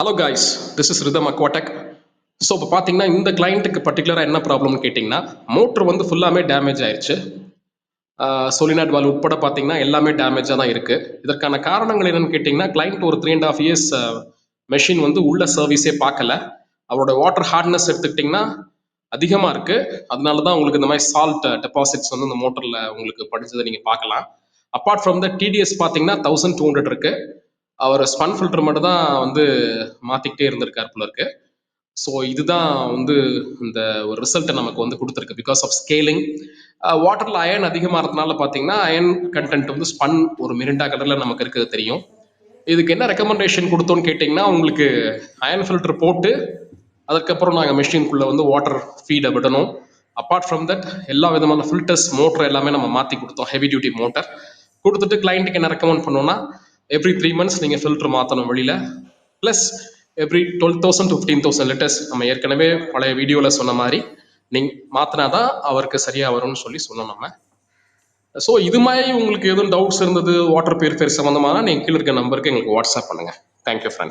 Hello guys, this is rhythm Aquatech. So இப்போ பார்த்தீங்கன்னா இந்த கிளைண்ட்டுக்கு பர்டிகுலராக என்ன ப்ராப்ளம்னு கேட்டிங்கன்னா, மோட்ரு வந்து ஃபுல்லாமே டேமேஜ் ஆயிடுச்சு. சொலினாய்ட் வால்வ் உட்பட பார்த்தீங்கன்னா எல்லாமே டேமேஜாக தான் இருக்குது. இதற்கான காரணங்கள் என்னென்னு கேட்டிங்கன்னா, கிளைண்ட் ஒரு 3.5 இயர்ஸ் மெஷின் வந்து உள்ள சர்வீஸே பார்க்கல. அவரோட வாட்டர் ஹார்ட்னஸ் எடுத்துக்கிட்டிங்கன்னா அதிகமாக இருக்குது. அதனால தான் உங்களுக்கு இந்த மாதிரி சால்ட் டெபாசிட்ஸ் வந்து இந்த மோட்டரில் உங்களுக்கு படிச்சதை நீங்கள் பார்க்கலாம். அப்பார்ட் ஃப்ரம் த டிடிஎஸ் பார்த்தீங்கன்னா 1200 இருக்குது. அவர் ஸ்பன் ஃபில்டர் மட்டும் தான் வந்து மாற்றிக்கிட்டே இருந்திருக்கார் போல இருக்கு. ஸோ இதுதான் வந்து இந்த ஒரு ரிசல்ட்டை நமக்கு வந்து கொடுத்துருக்கு. பிகாஸ் ஆஃப் ஸ்கேலிங் வாட்டரில் அயன் அதிகமாக இருந்தனால பார்த்தீங்கன்னா அயன் கண்டென்ட் வந்து ஸ்பன் ஒரு மிரிண்டா கலரில் நமக்கு இருக்கிறது தெரியும். இதுக்கு என்ன ரெக்கமெண்டேஷன் கொடுத்தோன்னு கேட்டிங்கன்னா, உங்களுக்கு அயன் ஃபில்டர் போட்டு அதுக்கப்புறம் நாங்கள் மெஷின்குள்ளே வந்து வாட்டர் ஃபீடை விடணும். அப்பார்ட் ஃப்ரம் தட் எல்லா விதமான ஃபில்டர்ஸ் மோட்டர் எல்லாமே நம்ம மாற்றி கொடுத்தோம். ஹெவி டியூட்டி மோட்டர் கொடுத்துட்டு கிளைண்ட்டுக்கு என்ன ரெக்கமெண்ட் பண்ணோம்னா, எவ்ரி 3 months நீங்கள் ஃபில்டர் மாற்றணும் வெளியில். ப்ளஸ் எவ்ரி 12,000 to 15,000 லிட்டர்ஸ் நம்ம ஏற்கனவே பழைய வீடியோவில் சொன்ன மாதிரி நீங்கள் மாற்றினா தான் அவருக்கு சரியாக வரும்னு சொல்லி சொன்னோம் நம்ம. ஸோ இது மாதிரி உங்களுக்கு எதுவும் டவுட்ஸ் இருந்தது வாட்டர் பியூரிஃபையர் சம்மந்தமான நீங்கள் கீழே இருக்க நம்பருக்கு எங்களுக்கு வாட்ஸ்அப் பண்ணுங்கள். Thank you friends.